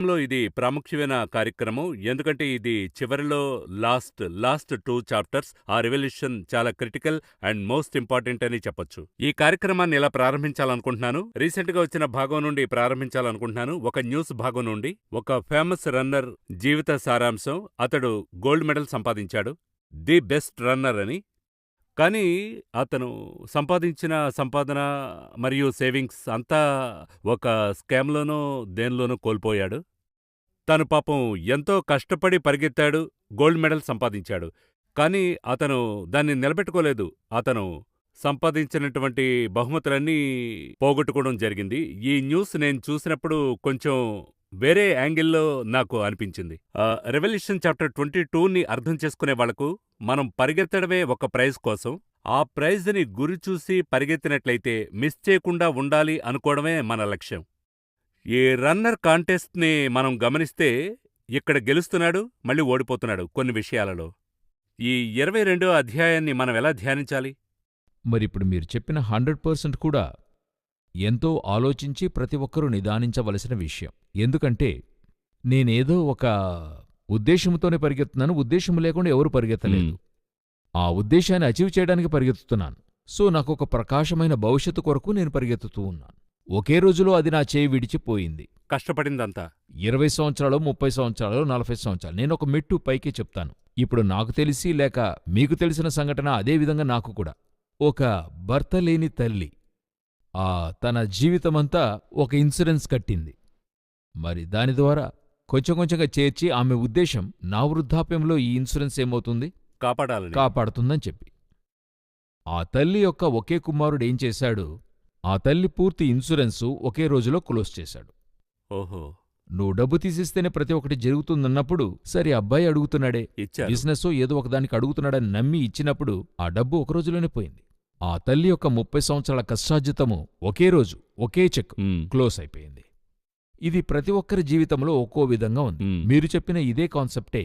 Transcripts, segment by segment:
లో ఇది ప్రాముఖ్యమైన కార్యక్రమం. ఎందుకంటే ఇది చివరిలో లాస్ట్ 2 చాప్టర్స్. ఆ రివల్యూషన్ చాలా క్రిటికల్ అండ్ మోస్ట్ ఇంపార్టెంట్ అని చెప్పొచ్చు. ఈ కార్యక్రమాన్ని ఎలా ప్రారంభించాలనుకుంటున్నాను. రీసెంట్‌గా వచ్చిన భాగం నుండి ప్రారంభించాలనుకుంటున్నాను. ఒక న్యూస్ భాగం నుండి. ఒక ఫేమస్ రన్నర్ జీవిత సారాంశం. అతడు గోల్డ్ మెడల్ సంపాదించాడు. ది బెస్ట్ రన్నర్ అని. కానీ అతను సంపాదించిన సంపాదన మరియు సేవింగ్స్ అంతా ఒక స్కామ్‌లోనో, దేనిలోనో కోల్పోయాడు. తను పాపం ఎంతో కష్టపడి పరిగెత్తాడు, గోల్డ్ మెడల్ సంపాదించాడు. కానీ అతను దాన్ని నిలబెట్టుకోలేదు. అతను సంపాదించినటువంటి బహుమతులన్నీ పోగొట్టుకోవడం జరిగింది. ఈ న్యూస్ నేను చూసినప్పుడు కొంచెం వేరే యాంగిల్‌లో నాకు అనిపించింది. 'రెవల్యూషన్ చాప్టర్ 22ని అర్థం చేసుకునే వాళ్ళకు మనం పరిగెత్తడమే ఒక ప్రైజ్ కోసం. ఆ ప్రైజ్‌ని గురి చూసి పరిగెత్తినట్లయితే మిస్ చేయకుండా ఉండాలి అనుకోవడమే మన లక్ష్యం. ఈ రన్నర్ కాంటెస్ట్‌ని మనం గమనిస్తే ఇక్కడ గెలుస్తున్నాడు, మళ్ళీ ఓడిపోతున్నాడు కొన్ని విషయాలలో. ఈ 22వ అధ్యాయాన్ని మనం ఎలా ధ్యానించాలి? మరిప్పుడు మీరు చెప్పిన 100% కూడా ఎంతో ఆలోచించి ప్రతి ఒక్కరూ నిదానించవలసిన విషయం. ఎందుకంటే నేనేదో ఒక ఉద్దేశంతోనే పరిగెత్తున్నాను, ఉద్దేశం లేకుండా ఎవరు పరిగెత్తలేదు. ఆ ఉద్దేశాన్ని అచీవ్ చేయడానికి పరిగెత్తుతున్నాను. సో నాకొక ప్రకాశమైన భవిష్యత్తు కొరకు నేను పరిగెత్తుతూ ఉన్నాను. ఒకే రోజులో అది నా చేయి విడిచిపోయింది. కష్టపడిందంతా. 20 సంవత్సరాలు, 30 సంవత్సరాలు, 40 సంవత్సరాలు. నేనొక మెట్టు పైకి చెప్తాను. ఇప్పుడు నాకు తెలిసి లేక మీకు తెలిసిన సంఘటన అదే విధంగా నాకు కూడా. ఒక భర్త లేని తల్లి తన జీవితమంతా ఒక ఇన్సూరెన్స్ కట్టింది. మరి దాని ద్వారా కొంచెం కొంచెంగా చేర్చి ఆమె ఉద్దేశం నా వృద్ధాప్యంలో ఈ ఇన్సూరెన్స్ ఏమవుతుంది? కాపాడాలని. కాపాడుతుందని చెప్పి. ఆ తల్లి యొక్క ఒకే కుమారుడేం చేశాడు? ఆ తల్లి పూర్తి ఇన్సూరెన్సు ఒకే రోజులో క్లోజ్ చేశాడు. ఓహో! నువ్వు డబ్బు తీసిస్తేనే ప్రతి ఒక్కటి జరుగుతుందన్నప్పుడు సరే అబ్బాయి అడుగుతున్నాడే, ఇచ్చారు. బిజినెస్సో ఏదో ఒకదానికి అడుగుతున్నాడని నమ్మి ఇచ్చినప్పుడు ఆ డబ్బు ఒక రోజులోనే పోయింది. ఆ తల్లి యొక్క 30 సంవత్సరాల కష్టార్జితము ఒకే రోజు, ఒకే చెక్ క్లోజ్ అయిపోయింది. ఇది ప్రతి ఒక్కరి జీవితంలో ఒక్కో విధంగా ఉంది. మీరు చెప్పిన ఇదే కాన్సెప్టే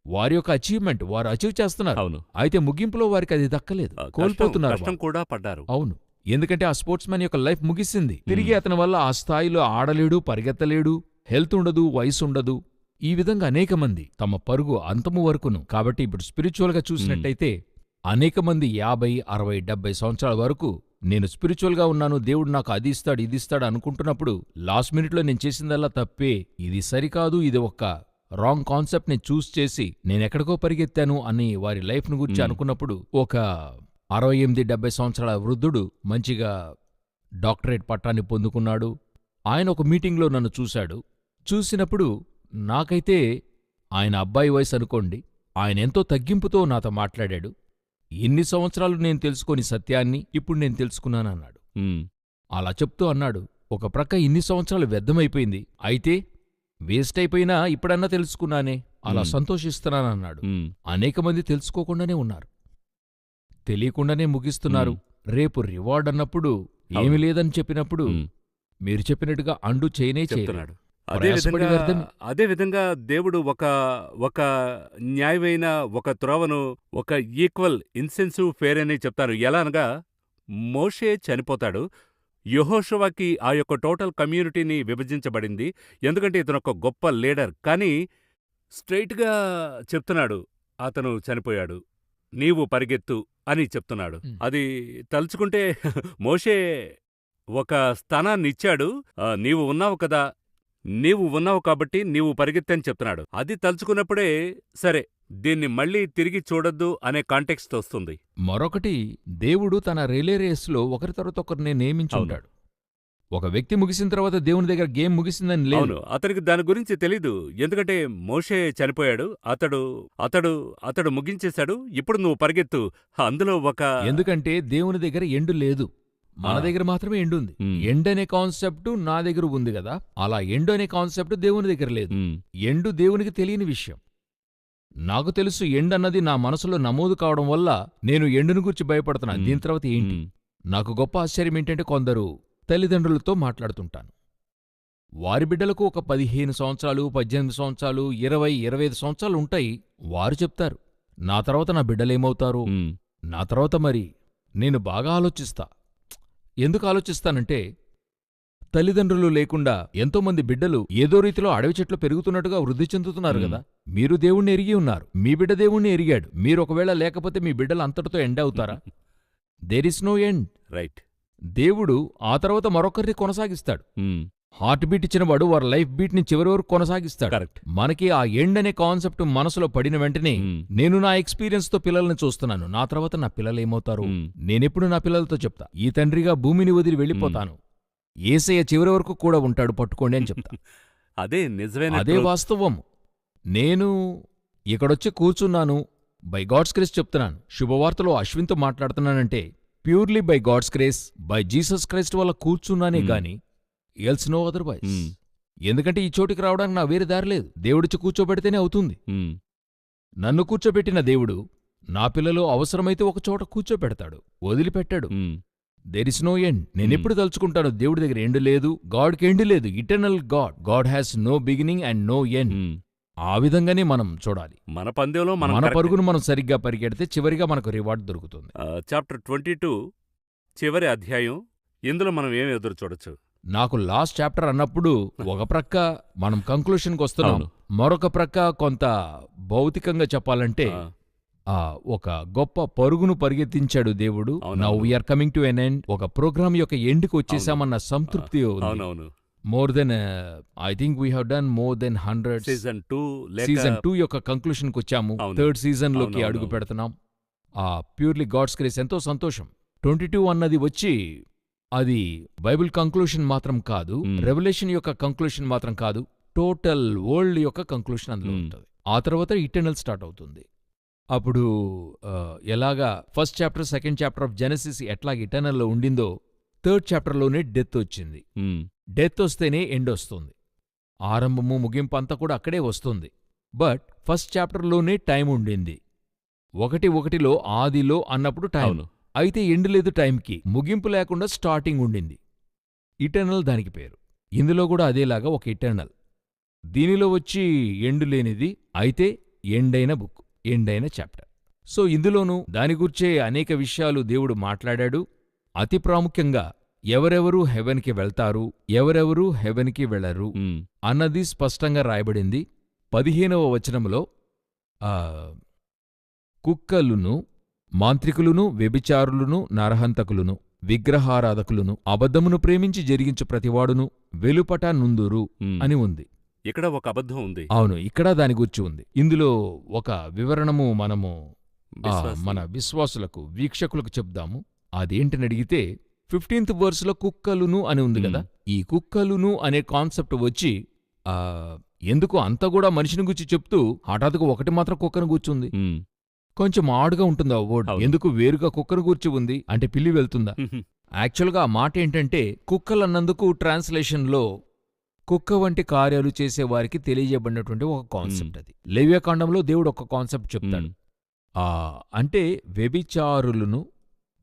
వారి యొక్క అచీవ్మెంట్. వారు అచీవ్ చేస్తున్నారు. అవును. అయితే ముగింపులో వారికి అది దక్కలేదు, కోల్పోతున్నారు. కష్టం కూడా పడ్డారు. అవును. ఎందుకంటే ఆ స్పోర్ట్స్ మ్యాన్ యొక్క లైఫ్ ముగిసింది. తిరిగి అతని వల్ల ఆ స్థాయిలో ఆడలేడు, పరిగెత్తలేడు, హెల్త్ ఉండదు, వయసుండదు. ఈ విధంగా అనేక మంది తమ పరుగు అంతము వరకును. కాబట్టి ఇప్పుడు స్పిరిచువల్గా చూసినట్టయితే అనేక మంది 50, 60, 70 సంవత్సరాల వరకు నేను స్పిరిచువల్గా ఉన్నాను, దేవుడు నాకు అది ఇస్తాడు, ఇది ఇస్తాడు అనుకుంటున్నప్పుడు లాస్ట్ మినిట్లో నేను చేసిందల్లా తప్పే, ఇది సరికాదు, ఇది ఒక రాంగ్ కాన్సెప్ట్ని చూస్ చేసి నేనెక్కడికో పరిగెత్తాను అని వారి లైఫ్ను గురించి అనుకున్నప్పుడు ఒక 68, 70 సంవత్సరాల వృద్ధుడు మంచిగా డాక్టరేట్ పట్టాన్ని పొందుకున్నాడు. ఆయన ఒక మీటింగ్లో నన్ను చూశాడు. చూసినప్పుడు నాకైతే ఆయన అబ్బాయి వయసు అనుకోండి, ఆయనెంతో తగ్గింపుతో నాతో మాట్లాడాడు. ఇన్ని సంవత్సరాలు నేను తెలుసుకోని సత్యాన్ని ఇప్పుడు నేను తెలుసుకున్నానన్నాడు. అలా చెప్తూ అన్నాడు, ఒక ప్రక్క ఇన్ని సంవత్సరాలు వ్యర్థమైపోయింది, అయితే వేస్ట్ అయిపోయినా ఇప్పుడన్నా తెలుసుకున్నానే, అలా సంతోషిస్తున్నానన్నాడు. అనేక మంది తెలుసుకోకుండానే ఉన్నారు, తెలియకుండానే ముగిస్తున్నారు. రేపు రివార్డ్ అన్నప్పుడు ఏమి లేదని చెప్పినప్పుడు మీరు చెప్పినట్టుగా అండు చేయనే చెప్తున్నాడు. చేయలేదు. అదేవిధంగా దేవుడు ఒక న్యాయమైన ఒక త్రోవను, ఒక ఈక్వల్ ఇన్సెన్సివ్ ఫేర్ అని చెప్తారు. ఎలా అనగా మోషే చనిపోతాడు. యెహోషువకి ఆ యొక్క టోటల్ కమ్యూనిటీని విభజించబడింది. ఎందుకంటే ఇతనొక గొప్ప లీడర్. కానీ స్ట్రెయిట్‌గా చెప్తున్నాడు, అతను చనిపోయాడు, నీవు పరిగెత్తు అని చెప్తున్నాడు. అది తలుచుకుంటే మోషే ఒక స్థానాన్నిచ్చాడు. నీవు ఉన్నావు కదా, నీవు ఉన్నావు కాబట్టి నీవు పరిగెత్తని చెప్తున్నాడు. అది తలుచుకున్నప్పుడే సరే దీన్ని మళ్ళీ తిరిగి చూడొద్దు అనే కాంటెక్స్ట్ వస్తుంది. మరొకటి, దేవుడు తన రిలే రేస్లో ఒకరి తర్వాత ఒకరిని నియమించుంటాడు. ఒక వ్యక్తి ముగిసిన తర్వాత దేవుని దగ్గర గేమ్ ముగిసిందని లేదు. అవును, అతనికి దాని గురించి తెలీదు. ఎందుకంటే మోషే చనిపోయాడు, అతడు ముగించేశాడు. ఇప్పుడు నువ్వు పరిగెత్తు. అందులో ఎందుకంటే దేవుని దగ్గర ఎండు లేదు, మన దగ్గర మాత్రమే ఎండుంది. ఎండ్ అనే కాన్సెప్ట్ నా దగ్గర ఉంది కదా, అలా ఎండు అనే కాన్సెప్ట్ దేవుని దగ్గర లేదు. ఎండు దేవునికి తెలియని విషయం. నాకు తెలుసు ఎండన్నది నా మనసులో నమోదు కావడం వల్ల నేను ఎండును గురించి భయపడుతున్నాను. దీని తర్వాత ఏంటి? నాకు గొప్ప ఆశ్చర్యం ఏంటంటే కొందరు తల్లిదండ్రులతో మాట్లాడుతుంటాను. వారి బిడ్డలకు ఒక 15 సంవత్సరాలు, 18 సంవత్సరాలు, 20, 25 సంవత్సరాలు ఉంటాయి. వారు చెప్తారు, నా తర్వాత నా బిడ్డలేమవుతారు, నా తర్వాత మరి. నేను బాగా ఆలోచిస్తా. ఎందుకు ఆలోచిస్తానంటే తల్లిదండ్రులు లేకుండా ఎంతోమంది బిడ్డలు ఏదో రీతిలో అడవి చెట్లు పెరుగుతున్నట్టుగా వృద్ధి చెందుతున్నారు మ్మ్. కదా. మీరు దేవుణ్ణి ఎరిగి ఉన్నారు, మీ బిడ్డ దేవుణ్ణి ఎరిగాడు. మీరు ఒకవేళ లేకపోతే మీ బిడ్డలు అంతటితో ఎండ్ అవుతారా? There is no end. Right. దేవుడు ఆ తర్వాత మరొకరిని కొనసాగిస్తాడు. మ్మ్. హార్ట్ బీట్ ఇచ్చినవాడు వారి లైఫ్ బీట్ ని చివరి వరకు కొనసాగిస్తాడు. కరెక్ట్. మనకి ఆ ఎండ్ అనే కాన్సెప్ట్ మనసులో పడిన వెంటనే మ్మ్. నేను నా ఎక్స్పీరియన్స్ తో పిల్లల్ని చూస్తున్నాను, నా తర్వాత నా పిల్లలు ఏమవుతారు? మ్మ్. నేనెప్పుడు నా పిల్లలతో చెప్తా, ఈ తండ్రిగా భూమిని వదిలి వెళ్ళిపోతాను, యేసయ్య చివరి వరకు కూడా ఉంటాడు, పట్టుకోండి అని చెప్తా. అదే నిజమైన అదే truth. వాస్తవం. నేను ఇక్కడొచ్చి కూర్చున్నాను, బై గాడ్స్ గ్రేస్ చెప్తున్నాను. శుభవార్తలో అశ్విన్తో మాట్లాడుతున్నానంటే purely by God's grace, by Jesus Christ వల్ల కూర్చున్నానే గాని ఎల్స్ నో అదర్వైజ్. మ్మ్. ఎందుకంటే ఈ చోటికి రావడానికి నా వేరే దారి లేదు. దేవుడిచ్చి కూర్చోబెడితేనే అవుతుంది. మ్మ్. నన్ను కూర్చోబెట్టిన దేవుడు నా పిల్లలు అవసరమైతే ఒక చోట కూర్చోబెడతాడు, వదిలిపెట్టాడు. మ్మ్. There is no end. నేనెప్పుడు తలుచుకుంటాను దేవుడి దగ్గర ఎండ్ లేదు, గాడ్కి ఎండ్ లేదు. Eternal God, God has no beginning and no end. మ్మ్. ఆ విధంగానే మనం చూడాలి. మన పందెంలో మనం మన correct. పరుగును మనం సరిగ్గా పరిగెడితే చివరిగా మనకు రివార్డ్ దొరుకుతుంది. చాప్టర్ 22 చివరి అధ్యాయం. ఇందులో మనం ఏం ఎదురు చూడొచ్చు? నాకు లాస్ట్ చాప్టర్ అన్నప్పుడు ఒక ప్రక్క మనం కంక్లూషన్కి వస్తున్నాం, అవును. మరొక ప్రక్క కొంత భౌతికంగా చెప్పాలంటే ఆ, ఒక గొప్ప పరుగును పరిగెత్తించాడు దేవుడు. అవునవును. Now we're coming to an end. ఒక ప్రోగ్రామ్ యొక్క ఎండ్కి వచ్చేసామన్న సంతృప్తి ఉంది. అవునవును. More than I think we have done more than 100. Season 2 season 2 యొక్క కంక్లూషన్కి వచ్చాము. అవును. థర్డ్ సీజన్ లోకి అవునవును. అడుగు పెడుతున్నాం. ఆ ప్యూర్లీ గాడ్స్ గ్రేస్ ఎంతో సంతోషం. 22 అన్నది వచ్చి అది బైబిల్ కంక్లూషన్ మాత్రం కాదు, రెవల్యూషన్ యొక్క కంక్లూషన్ మాత్రం కాదు, టోటల్ వరల్డ్ యొక్క కంక్లూషన్ అందులో ఉంటుంది. ఆ తర్వాత ఇటర్నల్ స్టార్ట్ అవుతుంది. అప్పుడు ఎలాగా first chapter second chapter of Genesis ఎట్లాగ ఇటర్నల్లో ఉండిందో థర్డ్ చాప్టర్లోనే డెత్ వచ్చింది. డెత్ వస్తేనే ఎండ్ వస్తుంది. ఆరంభము ముగింపు అంతా కూడా అక్కడే వస్తుంది. బట్ ఫస్ట్ చాప్టర్లోనే టైం ఉండింది. 1:1 ఆదిలో అన్నప్పుడు టైం, అవును. అయితే ఎండ్ లేదు టైంకి. ముగింపు లేకుండా స్టార్టింగ్ ఉండింది. ఇటర్నల్ దానికి పేరు. ఇందులో కూడా అదేలాగా ఒక ఇటర్నల్. దీనిలో వచ్చి ఎండు లేనిది, అయితే ఎండైన బుక్, ఎండైన చాప్టర్. సో ఇందులోనూ దాని గుర్చే అనేక విషయాలు దేవుడు మాట్లాడాడు. అతి ప్రాముఖ్యంగా ఎవరెవరు హెవెన్కి వెళ్తారు, ఎవరెవరు హెవెన్కి వెళ్లరు అన్నది స్పష్టంగా రాయబడింది. 15వ వచనంలో కుక్కలును, మాంత్రికులును, వ్యభిచారులును, నరహంతకులును, విగ్రహారాధకులును, అబద్ధమును ప్రేమించి జరిగించు ప్రతివాడును వెలుపట నుందురు అని ఉంది. ఇక్కడ ఒక అబద్ధం ఉంది. అవును, ఇక్కడ దాని గురించి ఉంది. ఇందులో ఒక వివరణము మనము విశ్వాసి. మన విశ్వాసులకు, వీక్షకులకు చెప్దాము. అదేంటని అడిగితే 15th వర్స్లో కుక్కలును అని ఉంది కదా. ఈ కుక్కలును అనే కాన్సెప్ట్ వచ్చి ఎందుకు అంతా కూడా మనిషిని గురించి చెప్తూ హఠాత్తుగా ఒకటి మాత్రం కుక్కను కూర్చుంది. కొంచెం ఆడుగా ఉంటుంది ఆ వర్డ్. అవును. ఎందుకు వేరుగా కుక్కను కూర్చి ఉంది అంటే పిల్లి వెళ్తుందా? యాక్చువల్గా ఆ మాట ఏంటంటే కుక్కలన్నందుకు ట్రాన్స్లేషన్లో కుక్క వంటి కార్యాలు చేసేవారికి తెలియజేయబడినటువంటి ఒక కాన్సెప్ట్ అది. లేవ్యకాండంలో దేవుడు ఒక కాన్సెప్ట్ చెప్తాడు. అంటే వ్యభిచారులను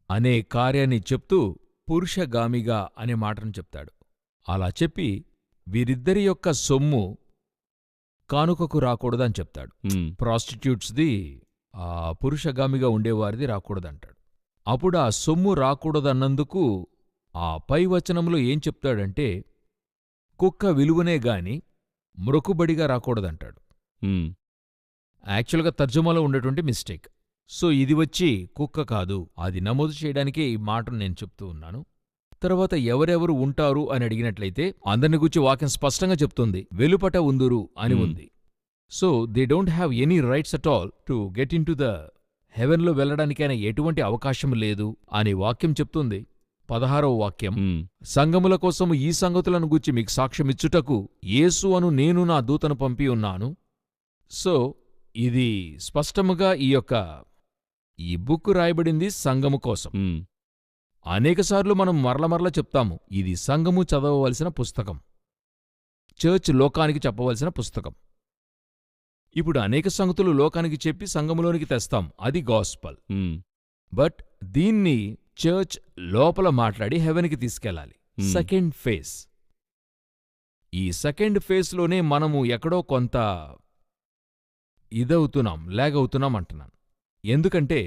అనే కార్యాన్ని చెప్తూ పురుషగామిగా అనే మాటను చెప్తాడు. అలా చెప్పి వీరిద్దరి యొక్క సొమ్ము కానుకకు రాకూడదని చెప్తాడు. ప్రాస్టిట్యూట్స్ది, పురుషగామిగా ఉండేవారిది రాకూడదంటాడు. అప్పుడు ఆ సొమ్ము రాకూడదన్నందుకు ఆ పై వచనంలో ఏం చెప్తాడంటే కుక్క విలువనే గాని మ్రొకుబడిగా రాకూడదంటాడు. యాక్చువల్గా తర్జుమాలో ఉండేటువంటి మిస్టేక్. సో ఇది వచ్చి కుక్క కాదు, అది నమోదు చేయడానికే ఈ మాటను నేను చెప్తూ ఉన్నాను. తర్వాత ఎవరెవరు ఉంటారు అని అడిగినట్లయితే అందరిని గురించి వాక్యం స్పష్టంగా చెప్తుంది, వెలుపట ఉందురు అని ఉంది. So they don't have any rights at all to get into the హెవెన్లో వెళ్లడానికైనా ఎటువంటి అవకాశం లేదు అని వాక్యం చెప్తుంది. 16వ వాక్యం, సంఘముల కోసము ఈ సంగతులను గూర్చి మీకు సాక్ష్యమిచ్చుటకు యేసు అను నేను నా దూతను పంపి ఉన్నాను. సో ఇది స్పష్టముగా ఈ బుక్ రాయబడింది సంఘము కోసం. అనేకసార్లు మనం మరల చెప్తాము, ఇది సంఘము చదవవలసిన పుస్తకం, చర్చ్ లోకానికి చెప్పవలసిన పుస్తకం. ఇప్పుడు అనేక సంగతులు లోకానికి చెప్పి సంఘములోనికి తెస్తాం, అది గాస్పల్. బట్ దీన్ని చర్చ్ లోపల మాట్లాడి హెవెన్కి తీసుకెళ్ళాలి. Second phase. ఈ సెకండ్ ఫేజ్లోనే మనము ఎక్కడో కొంత ఇదవుతున్నాం, లేగవుతున్నాం అంటున్నాను. ఎందుకంటే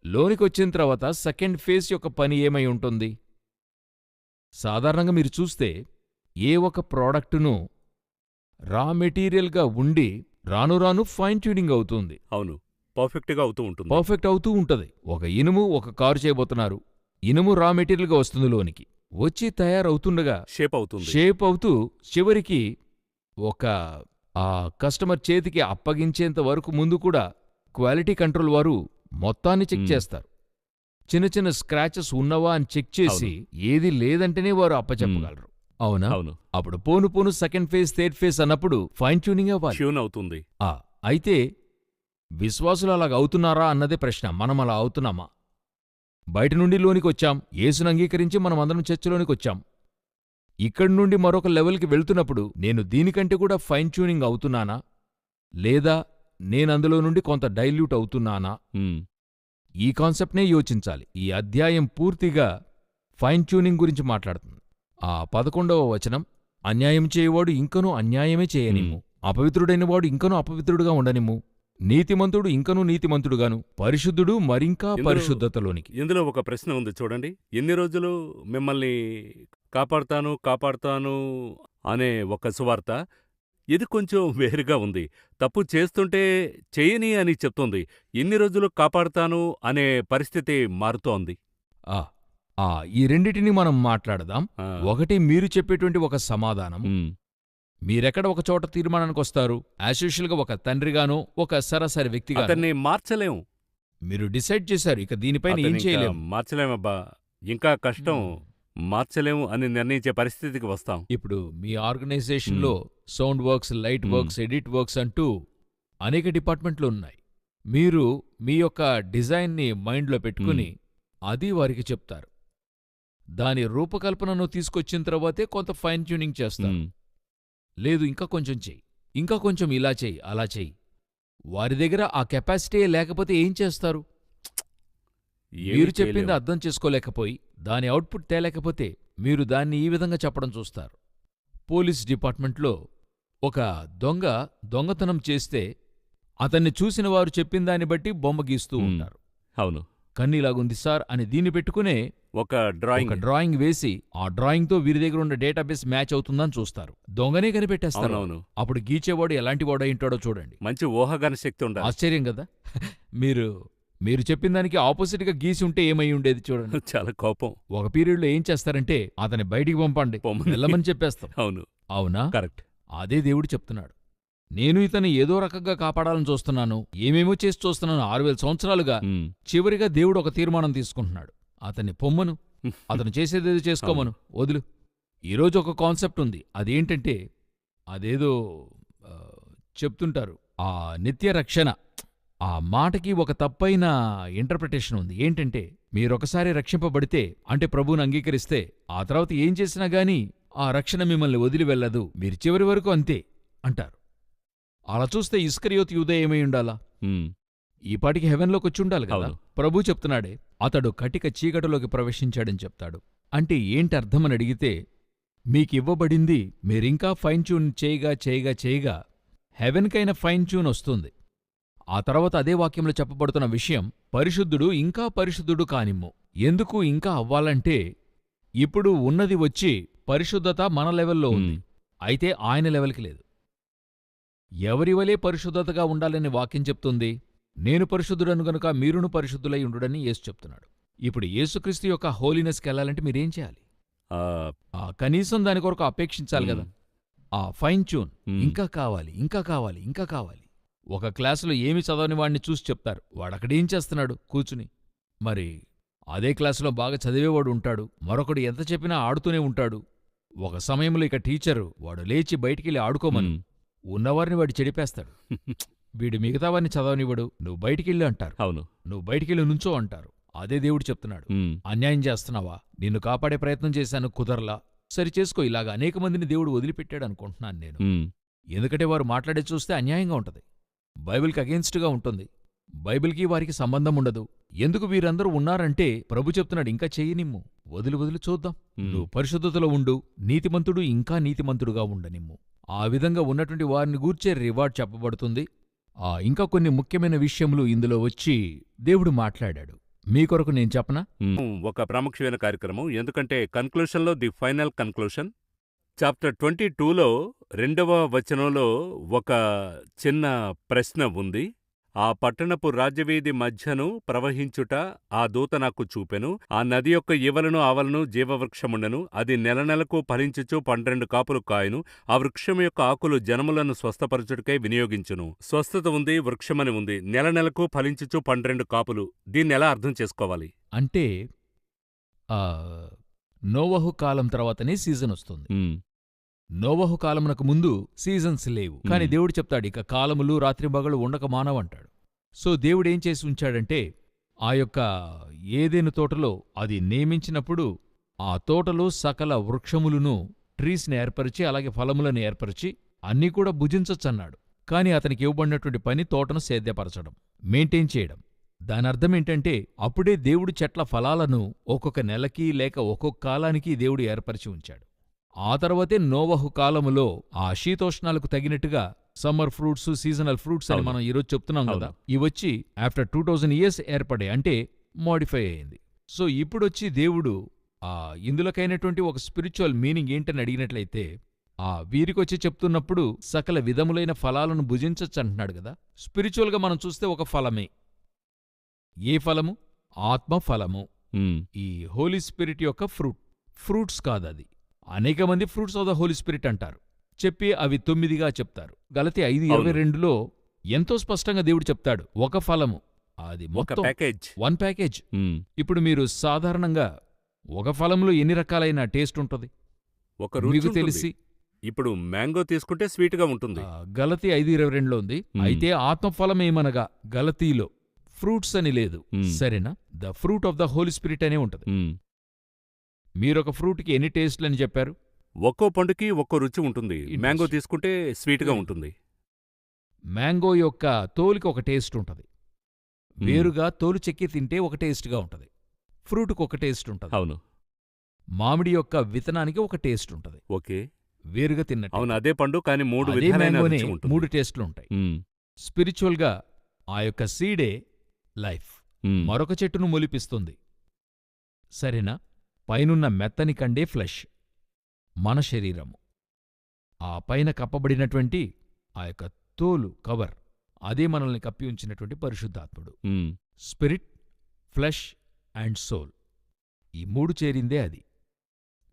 లోనికొచ్చిన తర్వాత సెకండ్ ఫేజ్ యొక్క పని ఏమై ఉంటుంది? సాధారణంగా మీరు చూస్తే ఏ ఒక ప్రోడక్టును రా మెటీరియల్గా ఉండి రాను రాను ఫైన్ ట్యూనింగ్ అవుతుంది, అవును, పర్ఫెక్ట్గా అవుతూ ఉంటుంది. పర్ఫెక్ట్ అవుతూ ఉంటది. ఒక ఇనుము ఒక కారు చేయబోతున్నారు, ఇనుము రా మెటీరియల్గా వస్తుంది లోనికి, వచ్చి తయారవుతుండగా షేప్ అవుతుంది. షేప్ అవుతూ చివరికి ఒక ఆ కస్టమర్ చేతికి అప్పగించేంత వరకు ముందు కూడా క్వాలిటీ కంట్రోల్ వారు మొత్తాన్ని చెక్ చేస్తారు. చిన్న చిన్న స్క్రాచెస్ ఉన్నవా అని చెక్ చేసి ఏది లేదంటేనే వారు అప్పచెప్పగలరు. అవునా? అవును, అప్పుడు పోను పోను సెకండ్ ఫేజ్ థర్డ్ ఫేజ్ అన్నప్పుడు ఫైన్ ట్యూనింగ్ అవ్వాలి. ట్యూన్ అవుతుంది. అయితే విశ్వాసులు అలాగ అవుతున్నారా అన్నదే ప్రశ్న. మనం అలా అవుతున్నామా? బయట నుండి లోనికొచ్చాం, యేసును అంగీకరించి మనం అందరం చర్చిలోనికొచ్చాం. ఇక్కడి నుండి మరొక లెవెల్కి వెళ్తున్నప్పుడు నేను దీనికంటే కూడా ఫైన్ ట్యూనింగ్ అవుతున్నానా, లేదా నేనందులో నుండి కొంత డైల్యూట్ అవుతున్నానా? ఈ కాన్సెప్ట్నే యోచించాలి. ఈ అధ్యాయం పూర్తిగా ఫైన్ ట్యూనింగ్ గురించి మాట్లాడుతుంది. ఆ 11వ వచనం, అన్యాయం చేయవాడు ఇంకనూ అన్యాయమే చేయనిమ్ము, అపవిత్రుడైన వాడు ఇంకనూ అపవిత్రుడుగా ఉండనిమ్ము, నీతిమంతుడు ఇంకనూ నీతిమంతుడుగాను, పరిశుద్ధుడు మరింకా పరిశుద్ధతలోనికి. ఇందులో ఒక ప్రశ్న ఉంది చూడండి. ఎన్ని రోజులు మిమ్మల్ని కాపాడుతాను కాపాడుతాను అనే ఒక సువార్త, ఇది కొంచెం వేరుగా ఉంది. తప్పు చేస్తుంటే చెయ్యని అని చెప్తోంది. ఎన్ని రోజులు కాపాడుతాను అనే పరిస్థితి మారుతోంది. ఆ ఆ ఈ రెండిటిని మనం మాట్లాడదాం. ఒకటి, మీరు చెప్పేటువంటి ఒక సమాధానం. మీరెక్కడ ఒక చోట తీర్మానానికొస్తారు? యాజ్యూషువల్గా ఒక తండ్రిగానో ఒక సరాసరి వ్యక్తిగా అతన్ని మార్చలేం. మీరు డిసైడ్ చేశారు, ఇక దీనిపైన ఏం చేయలేం. మార్చలేమబ్బా, ఇంకా కష్టం. మార్చలేము అని నిర్ణయించే పరిస్థితికి వస్తాం. ఇప్పుడు మీ ఆర్గనైజేషన్లో sound works, light works, edit works అంటూ అనేక డిపార్ట్మెంట్లు ఉన్నాయి. మీరు మీ యొక్క డిజైన్ని మైండ్లో పెట్టుకుని అది వారికి చెప్తారు. దాని రూపకల్పనను తీసుకొచ్చిన తర్వాతే కొంత ఫైన్ ట్యూనింగ్ చేస్తారు. లేదు ఇంకా కొంచెం చెయ్యి, ఇంకా కొంచెం ఇలా చెయ్యి, అలా చెయ్యి. వారి దగ్గర ఆ కెపాసిటీ లేకపోతే ఏం చేస్తారు? మీరు చెప్పింది అర్థం చేసుకోలేకపోయి దాని అవుట్పుట్ తేలేకపోతే మీరు దాన్ని ఈ విధంగా చెప్పడం చూస్తారు. పోలీస్ డిపార్ట్మెంట్లో ఒక దొంగ దొంగతనం చేస్తే అతన్ని చూసిన వారు చెప్పిన దాన్ని బట్టి బొమ్మ గీస్తూ ఉంటారు. అవును, కన్నీలాగుంది సార్ అని దీన్ని పెట్టుకునే ఒక డ్రాయింగ్ వేసి ఆ డ్రాయింగ్తో వీరి దగ్గర ఉన్న డేటాబేస్ మ్యాచ్ అవుతుందని చూస్తారు. దొంగనే కనిపెట్టేస్తారు. అప్పుడు గీచేవాడు ఎలాంటి వాడు అయింటాడో చూడండి. మంచి ఊహాగాన శక్తి ఉండాలి. ఆశ్చర్యం కదా. మీరు చెప్పిన దానికి ఆపోజిట్గా గీసి ఉంటే ఏమై ఉండేది చూడండి. చాలా కోపం. ఒక పీరియడ్లో ఏం చేస్తారంటే అతని బయటికి పంపండి, వెళ్ళమని చెప్పేస్తాం. అవునా? కరెక్ట్. అదే దేవుడు చెప్తున్నాడు. నేను ఇతన్ని ఏదో రకంగా కాపాడాలని చూస్తున్నాను, ఏమేమో చేసి చూస్తున్నాను 6000 సంవత్సరాలుగా. చివరిగా దేవుడు ఒక తీర్మానం తీసుకుంటున్నాడు, అతన్ని పొమ్మను, అతను చేసేదేదో చేసుకోమను, వదులు. ఈరోజు ఒక కాన్సెప్ట్ ఉంది. అదేంటంటే అదేదో చెప్తుంటారు, ఆ నిత్య రక్షణ. ఆ మాటకి ఒక తప్పైన ఇంటర్ప్రిటేషన్ ఉంది. ఏంటంటే మీరొకసారి రక్షింపబడితే, అంటే ప్రభువుని అంగీకరిస్తే, ఆ తర్వాత ఏం చేసినా గాని ఆ రక్షణ మిమ్మల్ని వదిలి వెళ్ళదు, మీరు చివరి వరకు అంతే అంటారు. అలా చూస్తే ఇస్కరియోతు యూదా ఏమై ఉండాలా? ఈ పాటికి హెవెన్లోకి వచ్చుండాలి కదా. ప్రభు చెప్తున్నాడే, అతడు కటిక చీకటిలోకి ప్రవేశించాడని చెప్తాడు. అంటే ఏంటి అర్థమని అడిగితే, మీకివ్వబడింది మీరింకా ఫైన్ ట్యూన్ చేయగా చేయగా చేయగా హెవెన్కైన ఫైన్ ట్యూన్ వస్తుంది. ఆ తర్వాత అదే వాక్యంలో చెప్పబడుతున్న విషయం, పరిశుద్ధుడు ఇంకా పరిశుద్ధుడు కానిమ్ము. ఎందుకు ఇంకా అవ్వాలంటే, ఇప్పుడు ఉన్నది వచ్చి పరిశుద్ధత మన లెవెల్లో ఉంది, అయితే ఆయన లెవెల్కి లేదు. ఎవరివలే పరిశుద్ధతగా ఉండాలని వాక్యం చెప్తుంది? నేను పరిశుద్ధుడను గనుక మీరును పరిశుద్ధులై ఉండుడని యేసు చెప్తున్నాడు. ఇప్పుడు యేసుక్రీస్తు యొక్క హోలీనెస్కి వెళ్ళాలంటే మీరేం చేయాలి? కనీసం దాని కొరకు అపేక్షించాలి కదా. ఆ ఫైన్ ట్యూన్ ఇంకా కావాలి, ఇంకా కావాలి, ఇంకా కావాలి. ఒక క్లాసులో ఏమి చదవని వాడిని చూసి చెప్తారు, వాడక్కడేం చేస్తున్నాడు కూర్చుని. మరి అదే క్లాసులో బాగా చదివేవాడు ఉంటాడు, మరొకడు ఎంత చెప్పినా ఆడుతూనే ఉంటాడు. ఒక సమయంలో ఇక టీచరు వాడు లేచి బయటికెళ్ళి ఆడుకోమను, ఉన్నవారిని వాడు చెడిపేస్తాడు. వీడు మిగతావారిని చదవనివ్వడు, నువ్వు బయటికెళ్ళి అంటారు. అవును, నువ్వు బయటికెళ్ళి నుంచో అంటారు. అదే దేవుడు చెప్తున్నాడు, అన్యాయం చేస్తున్నావా? నిన్ను కాపాడే ప్రయత్నం చేశాను, కుదరలా, సరిచేసుకో. ఇలాగా అనేక మందిని దేవుడు వదిలిపెట్టాడు అనుకుంటున్నాను నేను. ఎందుకంటే వారు మాట్లాడే చూస్తే అన్యాయంగా ఉంటది, బైబిల్కి అగెన్స్ట్గా ఉంటుంది, బైబిల్కి వారికి సంబంధం ఉండదు. ఎందుకు వీరందరూ ఉన్నారంటే ప్రభు చెప్తున్నాడు, ఇంకా చెయ్యనిమ్ము, వదిలి చూద్దాం. నువ్వు పరిశుద్ధతలో ఉండు, నీతిమంతుడు ఇంకా నీతిమంతుడుగా ఉండనిమ్ము. ఆ విధంగా ఉన్నటువంటి వారిని గూర్చే రివార్డ్ చెప్పబడుతుంది. ఇంకా కొన్ని ముఖ్యమైన విషయములు ఇందులో వచ్చి దేవుడు మాట్లాడాడు. మీ కొరకు నేను చెప్పనా? ఒక ప్రాముఖ్యమైన కార్యక్రమం, ఎందుకంటే కన్క్లూషన్లో ది ఫైనల్ కన్క్లూషన్ చాప్టర్ 22లో 2వ వచనంలో ఒక చిన్న ప్రశ్న ఉంది. ఆ పట్టణపు రాజవీధి మధ్యను ప్రవహించుట ఆ దూత నాకు చూపెను. ఆ నది యొక్క ఇవలను ఆవలను జీవవృక్షముండెను. అది నెలనెలకు ఫలించుచు 12 కాపులు కాయును. ఆ వృక్షం యొక్క ఆకులు జనములను స్వస్థపరచుటకై వినియోగించును. స్వస్థత ఉంది, వృక్షమని ఉంది. నెలనెలకు ఫలించుచు 12 కాపులు. దీన్నెలా అర్థం చేసుకోవాలి? అంటే ఆ, నోవహు కాలం తర్వాతనే సీజన్ వస్తుంది. నోవహు కాలమునకు ముందు సీజన్స్ లేవు. కాని దేవుడు చెప్తాడు ఇక కాలములు రాత్రింబగళ్ళు ఉండక మానవంటాడు. సో దేవుడేం చేసి ఉంచాడంటే ఆ యొక్క ఏదెను తోటలో అది నియమించినప్పుడు ఆ తోటలో సకల వృక్షములను ట్రీస్ని ఏర్పరిచి అలాగే ఫలములను ఏర్పరిచి అన్నీ కూడా భుజించొచ్చన్నాడు. కాని అతనికి ఇవ్వబడినటువంటి పని తోటను సేద్యపరచడం, మెయింటైన్ చేయడం. దానర్థమేంటంటే అప్పుడే దేవుడు చెట్ల ఫలాలను ఒక్కొక్క నెలకి లేక ఒక్కొక్క కాలానికి దేవుడు ఏర్పరిచి ఉంచాడు. ఆ తర్వాతే నోవహు కాలములో ఆ శీతోష్ణాలకు తగినట్టుగా సమ్మర్ ఫ్రూట్స్, సీజనల్ ఫ్రూట్స్ అని మనం ఈరోజు చెప్తున్నాం కదా, ఇవొచ్చి ఆఫ్టర్ 2000 years ఏర్పడే, అంటే మోడిఫై అయింది. సో ఇప్పుడొచ్చి దేవుడు ఇందులోకైనటువంటి ఒక స్పిరిచువల్ మీనింగ్ ఏంటని అడిగినట్లయితే వీరికొచ్చి చెప్తున్నప్పుడు సకల విధములైన ఫలాలను భుజించచ్చు అంటున్నాడు కదా. స్పిరిచువల్గా మనం చూస్తే ఒక ఫలమే. ఏ ఫలము? ఆత్మ ఫలము. ఈ హోలీ స్పిరిట్ యొక్క ఫ్రూట్స్ కాదది. అనేక మంది fruits of the Holy Spirit అంటారు, చెప్పి అవి 9గా చెప్తారు. గలతీ 5:22లో ఎంతో స్పష్టంగా దేవుడు చెప్తాడు ఒక ఫలము, అది మొత్తం వన్ ప్యాకేజ్. ఇప్పుడు మీరు సాధారణంగా ఒక ఫలంలో ఎన్ని రకాలైన టేస్ట్ ఉంటుంది మీకు తెలిసి? ఇప్పుడు మ్యాంగో తీసుకుంటే స్వీట్ గా ఉంటుంది. గలతీ 5:22లో ఉంది. అయితే ఆత్మఫలం ఏమనగా గలతీలో ఫ్రూట్స్ అని లేదు, సరేనా? The fruit of the Holy Spirit అనే ఉంటుంది. మీరొక ఫ్రూట్కి ఎన్ని టేస్ట్లని చెప్పారు? ఒక్కో పండుకి ఒక్కో రుచి ఉంటుంది. మ్యాంగో తీసుకుంటే స్వీట్ గా ఉంటుంది. మ్యాంగో యొక్క తోలుకి ఒక టేస్ట్ ఉంటుంది, వేరుగా తోలు చెక్కి తింటే ఒక టేస్ట్గా ఉంటుంది. ఫ్రూట్కి ఒక టేస్ట్ ఉంటుంది. అవును. మామిడి యొక్క విత్తనానికి ఒక టేస్ట్ ఉంటుంది, ఓకే, వేరుగా తిన్నట్టు. అవును, అదే పండు కానీ మూడు టేస్ట్లు ఉంటాయి. స్పిరిచువల్గా ఆ యొక్క సీడే లైఫ్, మరొక చెట్టును మొలిపిస్తుంది, సరేనా? పైనున్న మెత్తని కండే ఫ్లెష్ మన శరీరము, ఆ పైన కప్పబడినటువంటి ఆ యొక్క తోలు కవర్, అదే మనల్ని కప్పి ఉంచినటువంటి పరిశుద్ధాత్ముడు. స్పిరిట్, ఫ్లెష్ అండ్ సోల్, ఈ మూడు చేరిందే అది.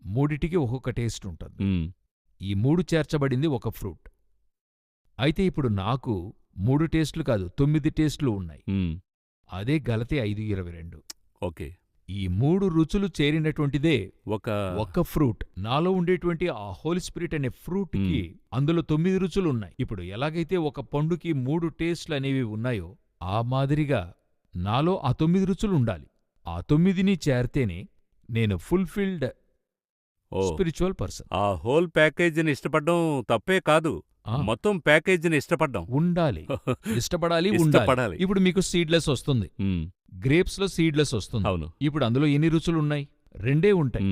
మూడిటికి ఒక్కొక్క టేస్ట్ ఉంటుంది. ఈ మూడు చేర్చబడింది ఒక ఫ్రూట్. అయితే ఇప్పుడు నాకు 3 టేస్ట్లు కాదు 9 టేస్ట్లు ఉన్నాయి. అదే గలతీ 5:22. ఓకే, ఈ 3 రుచులు చేరినటువంటిదే ఒక్క ఫ్రూట్. నాలో ఉండేటువంటి ఆ హోలీ స్పిరిట్ అనే ఫ్రూట్కి అందులో 9 రుచులు ఉన్నాయి. ఇప్పుడు ఎలాగైతే ఒక పండుకి 3 టేస్ట్లు అనేవి ఉన్నాయో ఆ మాదిరిగా నాలో ఆ 9 రుచులు ఉండాలి. ఆ 9ని చేరితేనే నేను ఫుల్ఫిల్డ్ స్పిరిచువల్ పర్సన్. ఆ హోల్ ప్యాకేజీని ఇష్టపడడం తప్పే కాదు, మొత్తం ప్యాకేజీని ఇష్టపడ్డాం. ఉండాలి, ఇష్టపడాలి, ఉండాలి. ఇప్పుడు మీకు సీడ్లెస్ వస్తుంది, గ్రేప్స్ లో సీడ్లెస్ వస్తుంది. అవును. ఇప్పుడు అందులో ఎన్ని రుచులున్నాయి? 2 ఉంటాయి.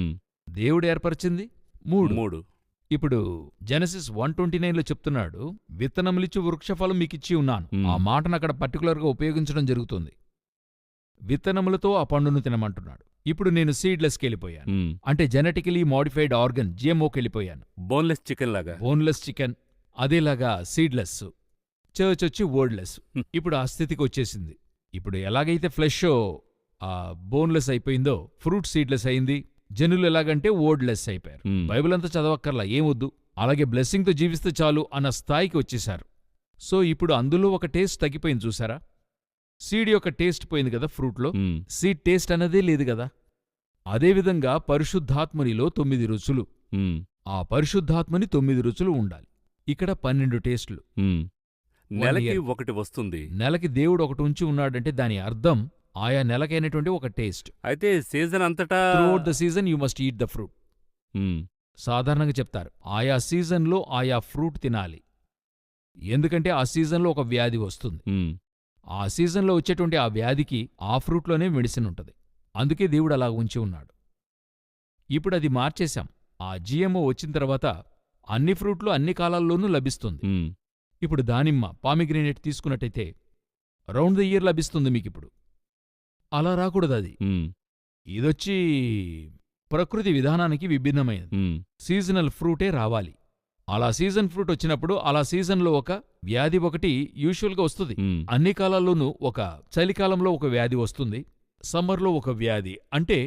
దేవుడు ఏర్పరిచింది 3. ఇప్పుడు జెనసిస్ 1:29లో చెప్తున్నాడు, విత్తనములిచ్చు వృక్షఫలం మీకిచ్చి ఉన్నాను. ఆ మాటను అక్కడ పర్టికులర్గా ఉపయోగించడం జరుగుతుంది. విత్తనములతో ఆ పండును తినమంటున్నాడు. ఇప్పుడు నేను సీడ్లెస్కి వెళ్ళిపోయాను, అంటే జెనెటికలీ మోడిఫైడ్ ఆర్గన్ GMOకెళ్ళిపోయాను. బోన్లెస్ చికెన్ లాగా. బోన్లెస్ చికెన్, అదేలాగా సీడ్లెస్. చర్చ్ వచ్చి వర్డ్లెస్. ఇప్పుడు ఆ స్థితికి వచ్చేసింది. ఇప్పుడు ఎలాగైతే ఫ్లెష్ బోన్లెస్ అయిపోయిందో ఫ్రూట్ సీడ్లెస్ అయింది. జనులు ఎలాగంటే వర్డ్లెస్ అయిపోయారు. బైబిల్ అంతా చదవక్కర్లా, ఏమొద్దు, అలాగే బ్లెస్సింగ్తో జీవిస్తే చాలు అన్న స్థాయికి వచ్చేశారు. సో ఇప్పుడు అందులో ఒక టేస్ట్ తగ్గిపోయింది, చూసారా? సీడ్ యొక్క టేస్ట్ పోయింది కదా ఫ్రూట్లో, సీడ్ టేస్ట్ అన్నదే లేదు కదా. అదేవిధంగా పరిశుద్ధాత్మనిలో 9 రుచులు, ఆ పరిశుద్ధాత్మని 9 రుచులు ఉండాలి. ఇక్కడ 12 టేస్టులు. నెలకి ఒకటి వస్తుంది. నెలకి దేవుడు ఒకటి ఉంచి ఉన్నాడంటే దాని అర్థం ఆయా నెలకైనటువంటి ఒక టేస్ట్. అయితే సీజన్ అంతటా throughout the season you must eat the fruit. సాధారణంగా చెప్తారు ఆయా సీజన్లో ఆయా ఫ్రూట్ తినాలి, ఎందుకంటే ఆ సీజన్లో ఒక వ్యాధి వస్తుంది. ఆ సీజన్లో వచ్చేటువంటి ఆ వ్యాధికి ఆ ఫ్రూట్లోనే మెడిసిన్ ఉంటుంది. అందుకే దేవుడు అలా ఉంచి ఉన్నాడు. ఇప్పుడు అది మార్చేశాం. ఆ GMO వచ్చిన తర్వాత అన్ని ఫ్రూట్లు అన్ని కాలాల్లోనూ లభిస్తుంది. ఇప్పుడు దానిమ్మ, పామిగ్రేనేట్ తీసుకున్నట్టయితే రౌండ్ ద ఇయర్ లభిస్తుంది మీకిప్పుడు. అలా రాకూడదు అది. ఇదొచ్చి ప్రకృతి విధానానికి విభిన్నమైనది. సీజనల్ ఫ్రూటే రావాలి. అలా సీజన్ ఫ్రూట్ వచ్చినప్పుడు అలా సీజన్లో ఒక వ్యాధి ఒకటి యూజువల్గా వస్తుంది. అన్ని కాలాల్లోనూ ఒక చలికాలంలో ఒక వ్యాధి వస్తుంది, సమ్మర్లో ఒక వ్యాధి. అంటే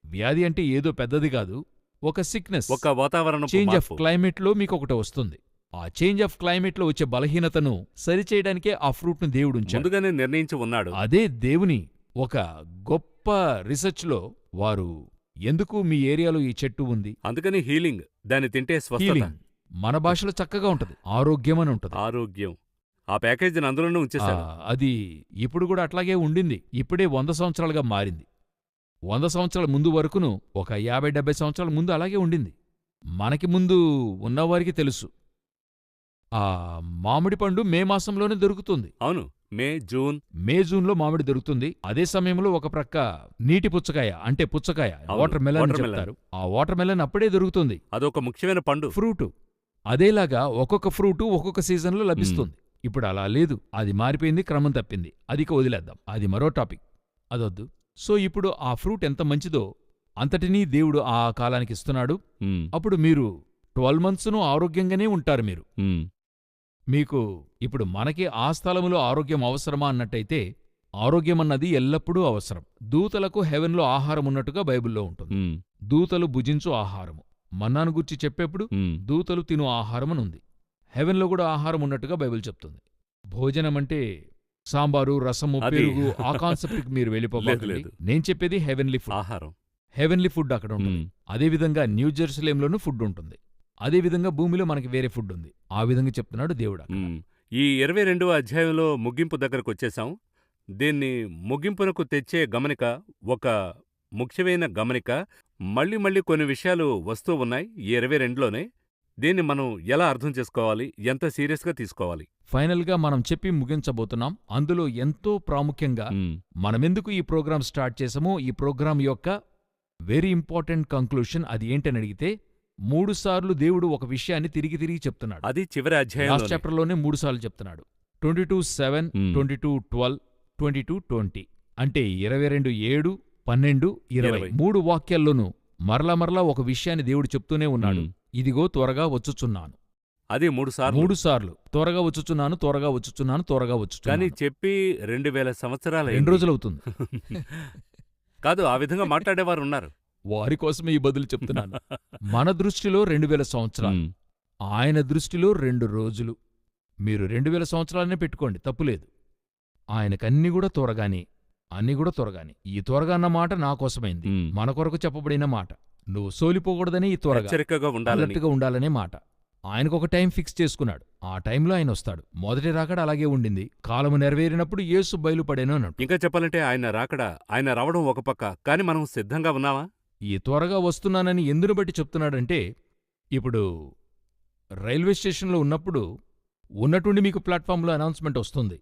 వ్యాధి అంటే ఏదో పెద్దది కాదు, ఒక సిక్నెస్, ఒక వాతావరణం చేంజ్ ఆఫ్ క్లైమేట్లో మీకు ఒకటి వస్తుంది. ఆ చేంజ్ ఆఫ్ క్లైమేట్లో వచ్చే బలహీనతను సరిచేయడానికే ఆ ఫ్రూట్ను దేవుడు ఉంచాడు. ముందుగానే నిర్ణయించి ఉన్నాడు. అదే దేవుని ఒక గొప్ప రీసెర్చ్లో వారు ఎందుకు మీ ఏరియాలో ఈ చెట్టు ఉంది, అందుకని హీలింగ్, దాన్ని తింటే స్వస్థత, హీలింగ్ మన భాషలో చక్కగా ఉంటది, ఆరోగ్యం అని ఉంటది. ఆరోగ్యం. ఆ ప్యాకేజీని అందులోనే ఉంచేశాడు. అది ఇప్పుడు కూడా అట్లాగే ఉండింది. ఇప్పుడే 100 సంవత్సరాలుగా మారింది. 100 సంవత్సరాల ముందు వరకును ఒక 50-70 సంవత్సరాల ముందు అలాగే ఉండింది. మనకి ముందు ఉన్నవారికి తెలుసు. ఆ మామిడి పండు మే మాసంలోనే దొరుకుతుంది. అవును, మే, జూన్. మే జూన్లో మామిడి దొరుకుతుంది. అదే సమయంలో ఒక ప్రక్క నీటి పుచ్చకాయ అంటే పుచ్చకాయ, అవును, వాటర్ మెలన్ వాటర్ మెలన్. చెప్తారు. ఆ వాటర్ మెలన్ అప్పుడే దొరుకుతుంది, అదొక ముఖ్యమైన పండు. ఫ్రూటు. అదేలాగా ఒక్కొక్క ఫ్రూటు ఒక్కొక్క సీజన్లో లభిస్తుంది. ఇప్పుడు అలా లేదు, అది మారిపోయింది, క్రమం తప్పింది. అదిక వదిలేద్దాం, అది మరో టాపిక్, అదొద్దు. సో ఇప్పుడు ఆ ఫ్రూట్ ఎంత మంచిదో అంతటినీ దేవుడు ఆ కాలానికి ఇస్తున్నాడు. అప్పుడు మీరు 12 మంత్స్ను ఆరోగ్యంగానే ఉంటారు. మీకు ఇప్పుడు మనకి ఆ స్థలములో ఆరోగ్యం అవసరమా అన్నట్టయితే ఆరోగ్యమన్నది ఎల్లప్పుడూ అవసరం. దూతలకు హెవెన్లో ఆహారం ఉన్నట్టుగా బైబిల్లో ఉంటుంది. దూతలు భుజించు ఆహారము మన్నాను గురించి చెప్పేప్పుడు దూతలు తిను ఆహారమనుంది. హెవెన్లో కూడా ఆహారం ఉన్నట్టుగా బైబిల్ చెప్తుంది. భోజనమంటే సాంబారు, రసము, అది పెరుగు, ఆ కాన్సెప్ట్కి మీరు వెళ్ళిపోవాలి. లేదు. నేను చెప్పేది హెవెన్లీ ఫుడ్. ఆహారం, హెవెన్లీ ఫుడ్ అక్కడ ఉంటుంది. అదేవిధంగా న్యూ జెరూసలేంలోనూ ఫుడ్ ఉంటుంది. అదేవిధంగా భూమిలో మనకి వేరే ఫుడ్ ఉంది. ఆ విధంగా చెప్తున్నాడు దేవుడు అక్కడ. ఈ 22వ అధ్యాయంలో ముగింపు దగ్గరకు వచ్చేసాం. దీన్ని ముగింపునకు తెచ్చే గమనిక, ఒక ముఖ్యమైన గమనిక. మళ్ళీ మళ్ళీ కొన్ని విషయాలు వస్తూ ఉన్నాయి ఈ 22లోనే. దీన్ని మనం ఎలా అర్థం చేసుకోవాలి, ఎంత సీరియస్గా తీసుకోవాలి? ఫైనల్గా మనం చెప్పి ముగించబోతున్నాం. అందులో ఎంతో ప్రాముఖ్యంగా మనమెందుకు ఈ ప్రోగ్రాం స్టార్ట్ చేసామో ఈ ప్రోగ్రాం యొక్క వెరీ ఇంపార్టెంట్ కంక్లూషన్ అది ఏంటని అడిగితే, 3 సార్లు దేవుడు ఒక విషయాన్ని తిరిగి తిరిగి చెప్తున్నాడు. అది చివరి లాస్ట్ అధ్యాయం. చాప్టర్లోనే 3 సార్లు చెప్తున్నాడు. 22:7, 22:12, 22:20 అంటే 22:7, 12, 20 3 వాక్యాల్లోనూ మరలా ఒక విషయాన్ని దేవుడు చెప్తూనే ఉన్నాడు. ఇదిగో త్వరగా వచ్చుచున్నాను. అది 3 సార్లు. 3 సార్లు త్వరగా వచ్చుచున్నాను, త్వరగా వచ్చుచున్నాను, త్వరగా వచ్చుచున్నాను. కానీ చెప్పి 2000 సంవత్సరాలు 2 రోజులవుతుంది. కాదు, ఆ విధంగా మాట్లాడేవారు ఉన్నారు. వారి కోసమే ఈ బదులు చెప్తున్నాను. మన దృష్టిలో 2000 సంవత్సరాలు, ఆయన దృష్టిలో 2 రోజులు. మీరు 2000 సంవత్సరాలనే పెట్టుకోండి, తప్పులేదు. ఆయనకన్నీ కూడా త్వరగానే, అన్నీ కూడా త్వరగానే. ఈ త్వరగా అన్న మాట నా కోసమైంది, మన కొరకు చెప్పబడిన మాట. నువ్వు సోలిపోకూడదని ఈ త్వరగా, హెచ్చరికగా ఉండాలని. అలర్ట్గా ఉండాలనే మాట. ఆయనకొక టైం ఫిక్స్ చేసుకున్నాడు. ఆ టైంలో ఆయన వస్తాడు. మొదటి రాకడ అలాగే ఉండింది. కాలము నెరవేరినప్పుడు యేసు బయలుపడేను అన్నట్టు. ఇంకా చెప్పాలంటే ఆయన రాకడ, ఆయన రావడం ఒక పక్క, కానీ మనం సిద్ధంగా ఉన్నావా? ఈ త్వరగా వస్తున్నానని ఎందును బట్టి చెప్తున్నాడంటే, ఇప్పుడు రైల్వే స్టేషన్లో ఉన్నప్పుడు ఉన్నట్టుండి మీకు ప్లాట్ఫామ్లో అనౌన్స్మెంట్ వస్తుంది,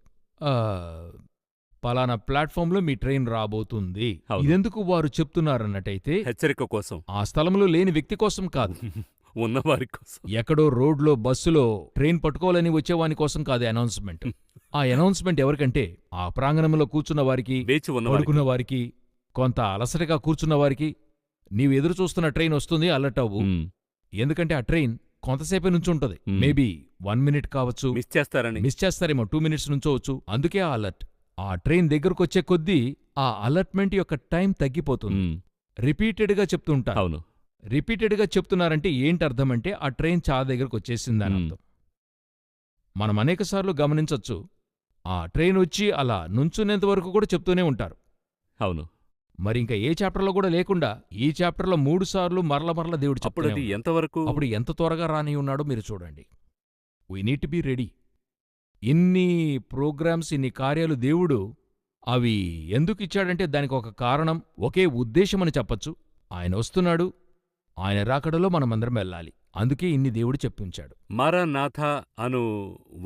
పలానా ప్లాట్ఫామ్లో మీ ట్రైన్ రాబోతుంది. అవును. ఇదెందుకు వారు చెప్తున్నారన్నట్టయితే హెచ్చరిక కోసం, ఆ స్థలంలో లేని వ్యక్తి కోసం కాదు, ఉన్నవారి కోసం. ఎక్కడో రోడ్లో బస్సులో ట్రైన్ పట్టుకోవాలని వచ్చేవాని కోసం కాదు అనౌన్స్మెంట్. ఆ అనౌన్స్మెంట్ ఎవరికంటే ఆ ప్రాంగణంలో కూర్చున్న వారికి, వేచి ఉన్నవారికి. పడుకున్న వారికి, కొంత అలసటగా కూర్చున్న వారికి. నీవు ఎదురు చూస్తున్న ట్రైన్ వస్తుంది, అలర్ట్ అవ్వు. ఎందుకంటే ఆ ట్రైన్ కొంతసేపే నుంచి ఉంటది. మేబీ 1 మినిట్ కావచ్చు, మిస్ చేస్తారని. మిస్ చేస్తారేమో, 2 మినిట్స్ నుంచోవచ్చు. అందుకే ఆ అలర్ట్. ఆ ట్రైన్ దగ్గరకొచ్చే కొద్దీ ఆ అలర్ట్మెంట్ యొక్క టైం తగ్గిపోతుంది. రిపీటెడ్గా చెప్తుంటారు. అవును. రిపీటెడ్గా చెప్తున్నారంటే ఏంటి అర్థమంటే ఆ ట్రైన్ చాలా దగ్గరకు వచ్చేసిందని అర్థం. మనం అనేకసార్లు గమనించొచ్చు, ఆ ట్రైన్ వచ్చి అలా నుంచునేంత వరకు కూడా చెప్తూనే ఉంటారు. అవును. మరి ఇంకా ఏ చాప్టర్లో కూడా లేకుండా ఈ చాప్టర్లో 3 సార్లు మరల దేవుడు అప్పుడు అది చెప్తున్నాడు. ఎంతవరకు? అప్పుడు ఎంత త్వరగా రాని ఉన్నాడో మీరు చూడండి. We need to be ready. ఇన్ని ప్రోగ్రామ్స్, ఇన్ని కార్యాలు దేవుడు అవి ఎందుకు ఇచ్చాడంటే దానికి ఒక కారణం, ఒకే ఉద్దేశమని చెప్పచ్చు. ఆయన వస్తున్నాడు, ఆయన రాకడలో మనమందరం వెళ్ళాలి. అందుకే ఇన్ని దేవుడు చెప్పించాడు. మారానాథ అను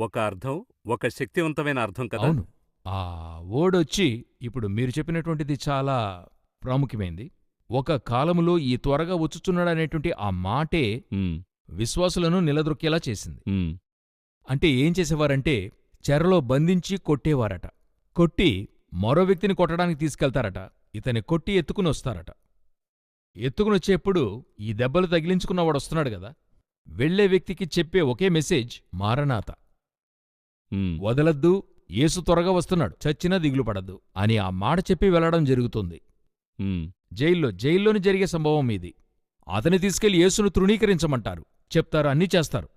ఒక అర్థం, ఒక శక్తివంతమైన అర్థం కదా. అవును. ఆ వర్డొచ్చి ఇప్పుడు మీరు చెప్పినటువంటిది చాలా ప్రాముఖ్యమైంది. ఒక కాలములో ఈ త్వరగా వచ్చుచున్నాడనేటువంటి ఆ మాటే విశ్వాసులను నిలదొక్కేలా చేసింది. అంటే ఏం చేసేవారంటే చెరలో బంధించి కొట్టేవారట. కొట్టి మరో వ్యక్తిని కొట్టడానికి తీసుకెళ్తారట. ఇతని కొట్టి ఎత్తుకుని వస్తారట. ఎత్తుకునొచ్చేప్పుడు ఈ దెబ్బలు తగిలించుకున్నవాడొస్తున్నాడు గదా, వెళ్లే వ్యక్తికి చెప్పే ఒకే మెసేజ్ మారనాథ. వదలద్దు, యేసు త్వరగా వస్తున్నాడు, చచ్చినా దిగులు పడద్దు అని ఆ మాట చెప్పి వెళ్లడం జరుగుతుంది. జైల్లోని జరిగే సంభవం ఇది. అతని తీసుకెళ్లి యేసును తృణీకరించమంటారు, చెప్తారు, అన్నీ చేస్తారు.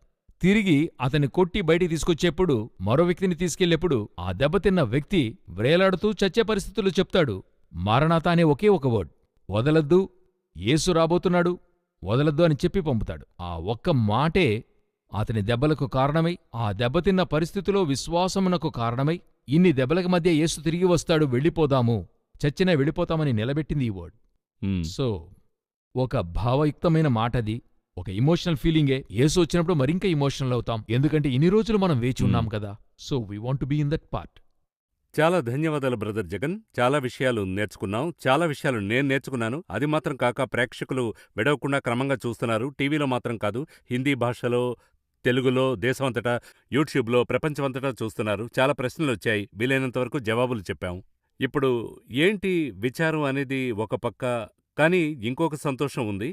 తిరిగి అతన్ని కొట్టి బయటికి తీసుకొచ్చేప్పుడు, మరో వ్యక్తిని తీసుకెళ్లేప్పుడు ఆ దెబ్బతిన్న వ్యక్తి వ్రేలాడుతూ చచ్చే పరిస్థితుల్లో చెప్తాడు మారనాథ అనే ఒకే ఒక వర్డ్, వదలద్దు, యేసు రాబోతున్నాడు, వదలద్దు అని చెప్పి పంపుతాడు. ఆ ఒక్క మాటే అతని దెబ్బలకు కారణమై, ఆ దెబ్బతిన్న పరిస్థితిలో విశ్వాసమునకు కారణమై, ఇన్ని దెబ్బలకి మధ్య యేసు తిరిగి వస్తాడు, వెళ్ళిపోదాము, చచ్చినా వెళ్ళిపోతామని నిలబెట్టింది ఈ వర్డ్. సో ఒక భావయుక్తమైన మాటది, ఒక ఇమోషనల్ ఫీలింగే. యేసు వచ్చినప్పుడు మరింక ఇమోషనల్ అవుతాం, ఎందుకంటే ఇన్ని రోజులు మనం వేచి ఉన్నాం కదా. So we want to be in that part. చాలా ధన్యవాదాలు బ్రదర్ జగన్. చాలా విషయాలు నేర్చుకున్నాం, చాలా విషయాలు నేను నేర్చుకున్నాను. అది మాత్రం కాక ప్రేక్షకులు విడవకుండా క్రమంగా చూస్తున్నారు. టీవీలో మాత్రం కాదు, హిందీ భాషలో, తెలుగులో, దేశమంతటా, యూట్యూబ్లో, ప్రపంచమంతటా చూస్తున్నారు. చాలా ప్రశ్నలు వచ్చాయి, వీలైనంత వరకు జవాబులు చెప్పాం. ఇప్పుడు ఏంటి విచారం అనేది ఒక పక్క, కానీ ఇంకొక సంతోషం ఉంది.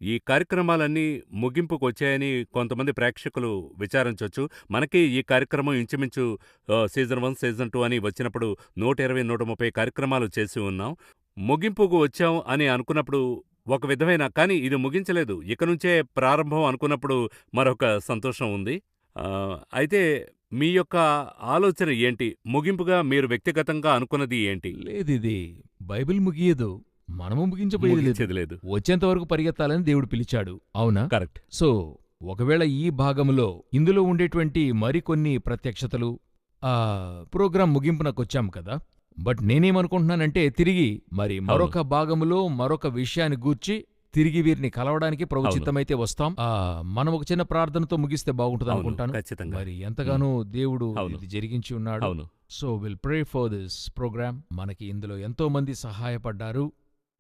ఈ కార్యక్రమాలన్నీ ముగింపుకు వచ్చాయని కొంతమంది ప్రేక్షకులు విచారించొచ్చు. మనకి ఈ కార్యక్రమం ఇంచుమించు సీజన్ 1, సీజన్ 2 అని వచ్చినప్పుడు 120, 130 కార్యక్రమాలు చేసి ఉన్నాం. ముగింపుకు వచ్చాం అని అనుకున్నప్పుడు ఒక విధమైన, కానీ ఇది ముగించలేదు, ఇక నుంచే ప్రారంభం అనుకున్నప్పుడు మరొక సంతోషం ఉంది. అయితే మీ యొక్క ఆలోచన ఏంటి? ముగింపుగా మీరు వ్యక్తిగతంగా అనుకున్నది ఏంటి? లేదిది బైబిల్ ముగియదు, మనము ముగించబోయేది ముగించేది లేదు. వచ్చేంతవరకు పరిగెత్తాలని దేవుడు పిలిచాడు, అవునా? కరెక్ట్. సో ఒకవేళ ఈ భాగంలో ఇందులో ఉండేటువంటి మరికొన్ని ప్రత్యక్షతలు ప్రోగ్రాం ముగింపునకొచ్చాం కదా, బట్ నేనేమనుకుంటున్నానంటే తిరిగి మరి మరొక భాగములో మరొక విషయాన్ని గూర్చి తిరిగి వీరిని కలవడానికి ప్రభు చిత్తమైతే వస్తాం. మనం ఒక చిన్న ప్రార్థనతో ముగిస్తే బాగుంటుంది అనుకుంటాను. మరి ఎంతగానో దేవుడు ఇది జరిగించి ఉన్నాడు. So will pray for this program. మనకి ఇందులో ఎంతో మంది సహాయపడ్డారు,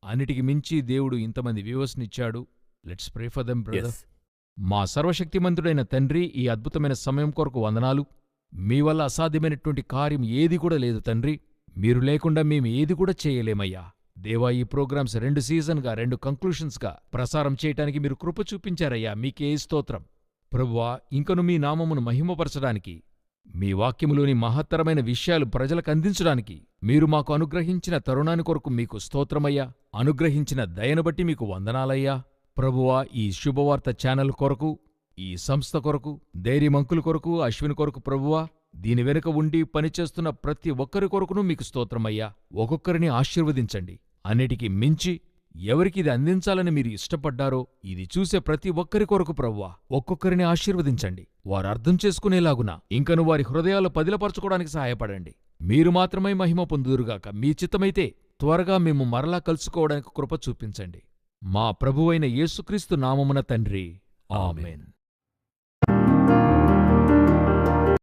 అన్నిటికి మించి దేవుడు ఇంతమంది వ్యూవర్స్నిచ్చాడు. Let's pray for them brother. మా సర్వశక్తిమంతుడైన తండ్రి, ఈ అద్భుతమైన సమయం కొరకు వందనాలు. మీ వల్ల అసాధ్యమైనటువంటి కార్యం ఏది కూడా లేదు తండ్రి, మీరు లేకుండా మేము ఏది కూడా చేయలేమయ్యా. దేవా, ఈ ప్రోగ్రామ్స్ 2 సీజన్గా 2 కంక్లూషన్స్గా ప్రసారం చేయటానికి మీరు కృప చూపించారయ్యా, మీకే స్తోత్రం. ప్రభువా, ఇంకను మీ నామమును మహిమపరచడానికి, మీ వాక్యములోని మహత్తరమైన విషయాలు ప్రజలకు అందించడానికి మీరు మాకు అనుగ్రహించిన తరుణాన్ని కొరకు మీకు స్తోత్రమయ్యా. అనుగ్రహించిన దయను బట్టి మీకు వందనాలయ్యా. ప్రభువా, ఈ శుభవార్త ఛానల్ కొరకు, ఈ సంస్థ కొరకు, ధైర్యమంకుల కొరకు, అశ్విని కొరకు ప్రభువా, దీని వెనుక ఉండి పనిచేస్తున్న ప్రతి ఒక్కరి కొరకును మీకు స్తోత్రమయ్యా. ఒక్కొక్కరిని ఆశీర్వదించండి. అన్నిటికీ మించి ఎవరికి ఇది అందించాలని మీరు ఇష్టపడ్డారో ఇది చూసే ప్రతి ఒక్కరి కొరకు ప్రభువా, ఒక్కొక్కరిని ఆశీర్వదించండి. వారు అర్థం చేసుకునేలాగున ఇంకను వారి హృదయాలు పదిలపరచుకోవడానికి సహాయపడండి. మీరు మాత్రమే మహిమ పొందుదురుగాక. మీ చిత్తమైతే త్వరగా మేము మరలా కలుసుకోవడానికి కృప చూపించండి. మా ప్రభువైన యేసుక్రీస్తు నామమున తండ్రి, ఆమేన్.